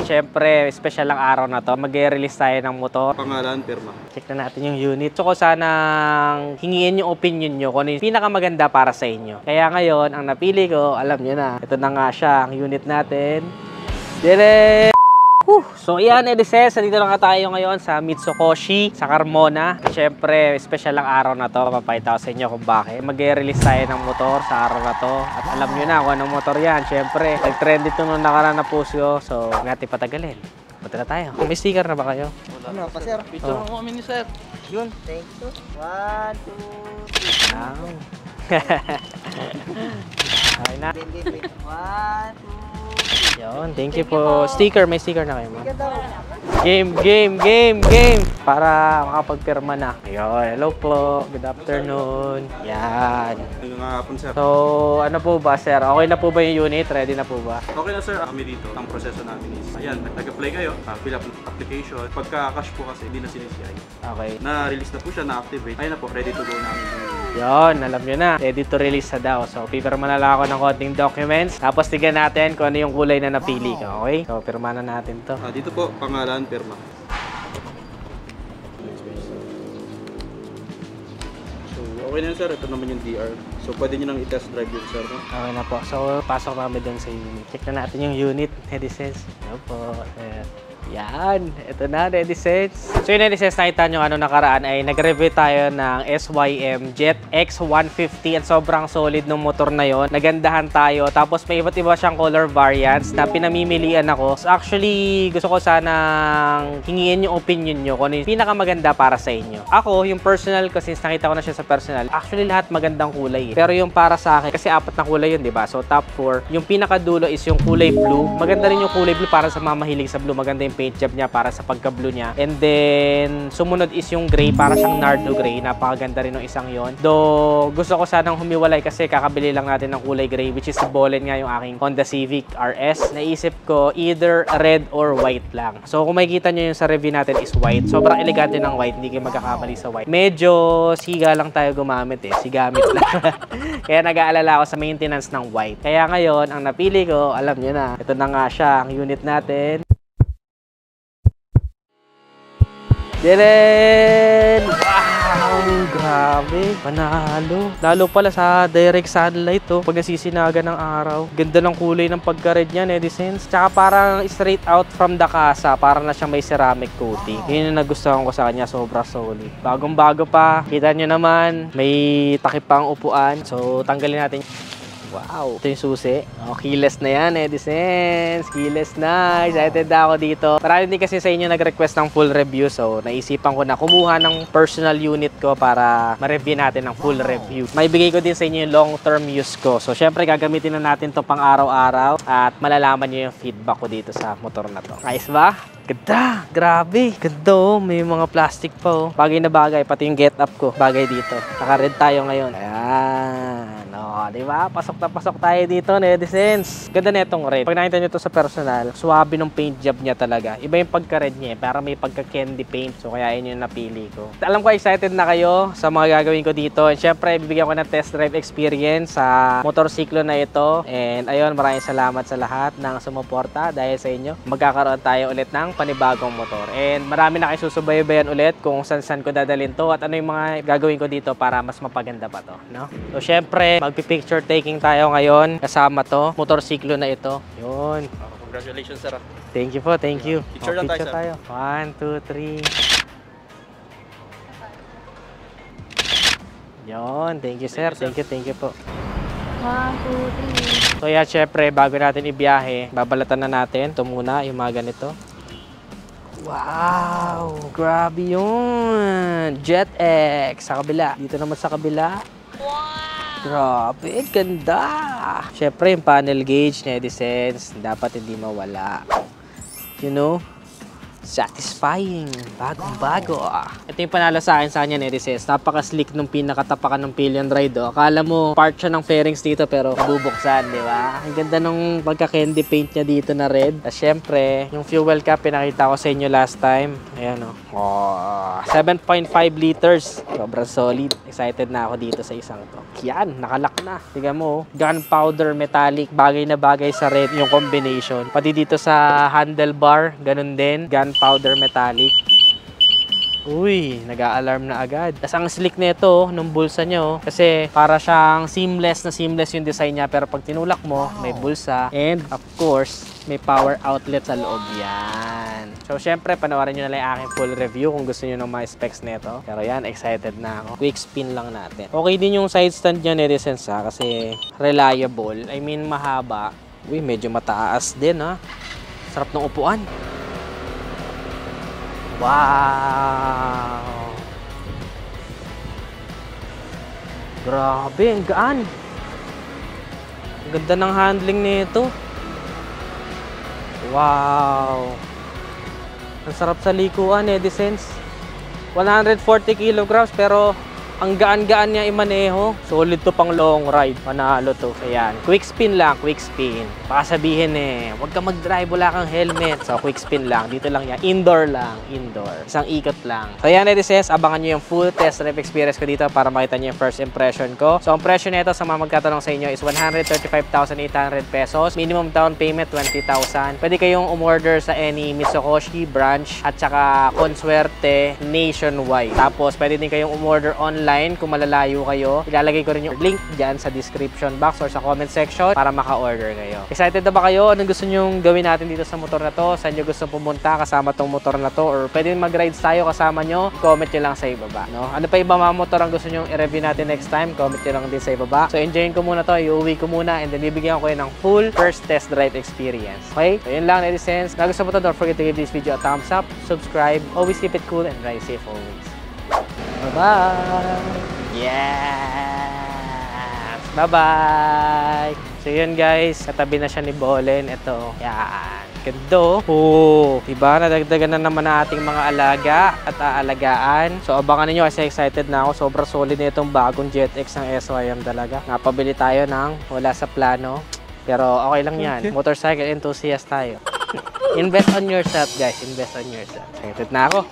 Siyempre, special ang araw na to. Mag-release tayo ng motor. Pangalan, pirma. Check na natin yung unit. So, ko sanang hingiin yung opinion nyo kung ano yung pinakamaganda para sa inyo. Kaya ngayon, ang napili ko, alam nyo na, ito na nga siya, ang unit natin. Dire! So yan, Edises, dito lang tayo ngayon sa Mitsukoshi, sa Carmona. Siyempre, special ang araw na to. Papakita ko sa inyo kung bakit. Mag-release tayo ng motor sa araw na to. At alam nyo na kung anong motor yan. Siyempre, nag-trend ito nung nakaraan na puso. So, huwag natin patagalin. Punta na tayo. May sticker na ba kayo? Ano pa, sir? Picture mo kami ni sir. Yun. Thank you. 1, 2, 3. Wow. Okay na. 1, 2, Yun, thank you po. Sticker, may sticker na kayo, ma'am. Game! Para makapagpirma na. Ayun, hello po. Good afternoon. Yan. Ngayong hapon, sir. So, ano po ba, sir? Okay na po ba yung unit? Ready na po ba? Okay na, sir. Kami dito. Ang proseso namin is, ayan, nag-apply kayo, fill up application. Pagka-cash po kasi, hindi na sinisiyay. Okay. Na-release na po siya, na-activate. Ayun na po, ready to go namin. Yun, alam nyo na. Ready to release na daw. So, pipirma na lang ako ng konting documents. Tapos, tignan natin kung ano yung kulay na napili ko. Okay? So, pirma na natin to. Dito po, pangalan, pirma. So, okay na yun, sir. Ito naman yung DR. So, pwede nyo nang i-test drive yun, sir. No? Okay na po. So, pasok namin dun sa unit. Check na natin yung unit. Edises. Ano po? Yan. Ito na, Edises. So, yung Edises, nakita nyo ano nakaraan ay nag-review tayo ng SYM Jet X150 at sobrang solid ng motor na yon. Nagandahan tayo. Tapos, may iba't iba siyang color variants na pinamimilian ako. So, actually, gusto ko sanang hingiin yung opinion nyo kung ano yung pinakamaganda para sa inyo. Ako, yung personal ko, since nakita ko na siya sa personal, actually lahat magandang kulay. Pero yung para sa akin, kasi apat na kulay yun, di ba? So, top 4. Yung pinakadulo is yung kulay blue. Maganda rin yung kulay blue para sa mamahilig sa blue. Maganda yung paint job niya para sa pagka-blue niya. And then, sumunod is yung gray, para siyang nardo gray. Napakaganda rin ng isang yon. Though, gusto ko sanang humiwalay kasi kakabili lang natin ng kulay gray, which is Bolen nga yung aking Honda Civic RS. Naisip ko, either red or white lang. So, kung makikita nyo yung sa review natin is white. Sobrang elegante ng white. Hindi kayo magkakamali sa white. Medyo siga lang tayo gumamit eh. Sigamit lang. Kaya nag-aalala ako sa maintenance ng white. Kaya ngayon, ang napili ko, alam nyo na, ito na nga siya, ang unit natin. Diren! Wow! Grabe! Panalo! Lalo pala sa direct sunlight to. Pag nasisinaga ng araw. Ganda ng kulay ng pagka-red niya, Edisense. Tsaka parang straight out from the casa. Parang na siyang may ceramic coating. Yun yung nagustuhan ko sa kanya. Sobra solid. Bagong-bago pa. Kita nyo naman. May takip pang upuan. So, tanggalin natin. Wow! Ito yung susi. Oh, keyless na yan, Edisense. Keyless na. Excited na ako dito. Marami din kasi sa inyo nag-request ng full review. So, naisipan ko na kumuha ng personal unit ko para ma-review natin ng full review. May bigay ko din sa inyo yung long-term use ko. So, syempre, gagamitin na natin to pang araw-araw. At malalaman nyo yung feedback ko dito sa motor na to. Nice ba? Ganda! Grabe! Ganda oh. May mga plastic pa oh. Bagay na bagay. Pati yung get up ko. Bagay dito. Naka-red tayo ngayon. Ayan. O, diba? Pasok na pasok tayo dito, Edisense. Ganda na itong red. Pag nakita nyo ito sa personal, swabe ng paint job niya talaga. Iba yung pagka-red niya. Para may pagka-candy paint. So, kaya yun yung napili ko. Alam ko, excited na kayo sa mga gagawin ko dito. And syempre, bibigyan ko ng test drive experience sa motorsiklo na ito. And ayun, maraming salamat sa lahat ng sumuporta. Dahil sa inyo, magkakaroon tayo ulit ng panibagong motor. And marami na kayo susubaybayan ulit kung saan ko dadalhin to at ano yung mga gagawin ko dito para mas mapaganda pa to, no? So syempre, magpi-picture taking tayo ngayon kasama to, motorsiklo na ito. Yun. Congratulations, sir. Thank you po, thank you. Picture lang tayo, sir. 1, 2, 3. Yun, thank you, sir. Thank you po. 1, 2, 3. So yan, syempre, bago natin ibiyahe, babalatan na natin. Ito muna, yung mga ganito. Wow! Grabe yun! Jet X sa kabila. Dito naman sa kabila. Wow! Grabe, ganda! Syempre, yung panel gauge na Edisense, dapat hindi mawala. You know? Satisfying. Bagong-bago. Ito yung panalo sa akin sa kanya, netizens. Napaka-slick nung pinakatapakan ng pillion ride. Akala mo part siya ng fairings dito pero bubuksan, di ba? Ang ganda nung pagka-candy paint niya dito na red. At syempre, yung fuel cap pinakita ko sa inyo last time. Ayan oh. 7.5 liters. Sobrang solid. Excited na ako dito sa isang to. Yan, nakalak na. Tignan mo, gunpowder metallic. Bagay na bagay sa red yung combination. Pati dito sa handlebar, ganun din. Gunpowder metallic. Uy, nag-a-alarm na agad. Tapos ang slick nito nung bulsa nyo, kasi para siyang seamless yung design niya. Pero pag tinulak mo, may bulsa. And of course, may power outlet sa loob yan. So syempre, panoorin nyo na lang yung aking full review kung gusto nyo ng mga specs nito. Pero yan, excited na ako. Quick spin lang natin. Okay din yung side stand niya, netizens ha, kasi reliable. I mean, mahaba. Uy, medyo mataas din ha. Sarap ng upuan. Wow! Grabe, ang gaan. Ang ganda ng handling nito. Wow! Ang sarap sa likuan, netizens. 140 kilograms pero ang gaan-gaan niya imaneho. Solid to pang long ride. Panalo to. Ayan. Quick spin lang. Quick spin. Baka sabihin huwag ka mag-drive, wala kang helmet. So, quick spin lang. Dito lang yan. Indoor lang. Indoor. Isang ikot lang. So, ayan, netizens. Abangan nyo yung full test drive experience ko dito para makita nyo yung first impression ko. So, ang presyo nito sa mga magkatanong sa inyo is 135,800 pesos. Minimum down payment, 20,000. Pwede kayong umorder sa any Mitsukoshi branch at saka Consuerte nationwide. Tapos, pwede din kayong umorder online kung malalayo kayo. Ilalagay ko rin yung link dyan sa description box or sa comment section para maka-order kayo. Excited na ba kayo? Anong gusto nyong gawin natin dito sa motor na to? Saan nyo gusto pumunta kasama tong motor na to? Or pwede mag-rides tayo kasama nyo? Comment nyo lang sa ibaba. No? Ano pa iba mga motor ang gusto nyong i-review natin next time? Comment nyo lang din sa ibaba. So enjoyin ko muna to. Iuwi ko muna and then bibigyan ko kayo ng full first test drive experience. Okay? So yun lang, netizens. Kung gusto mo to, don't forget to give this video a thumbs up, subscribe, always keep it cool and ride safe always. Bye-bye! Yes! Bye-bye! So yun guys, katabi na siya ni Bolen. Ito, yan. Ganda oh! Diba? Nadagdagan na naman ang ating mga alaga at aalagaan. So abangan niyo kasi excited na ako. Sobrang solid na itong bagong JetX ng SYM talaga. Napabili tayo ng wala sa plano. Pero okay lang yan. Okay. Motorcycle enthusiast tayo. Invest on yourself guys. Invest on yourself. Excited na ako.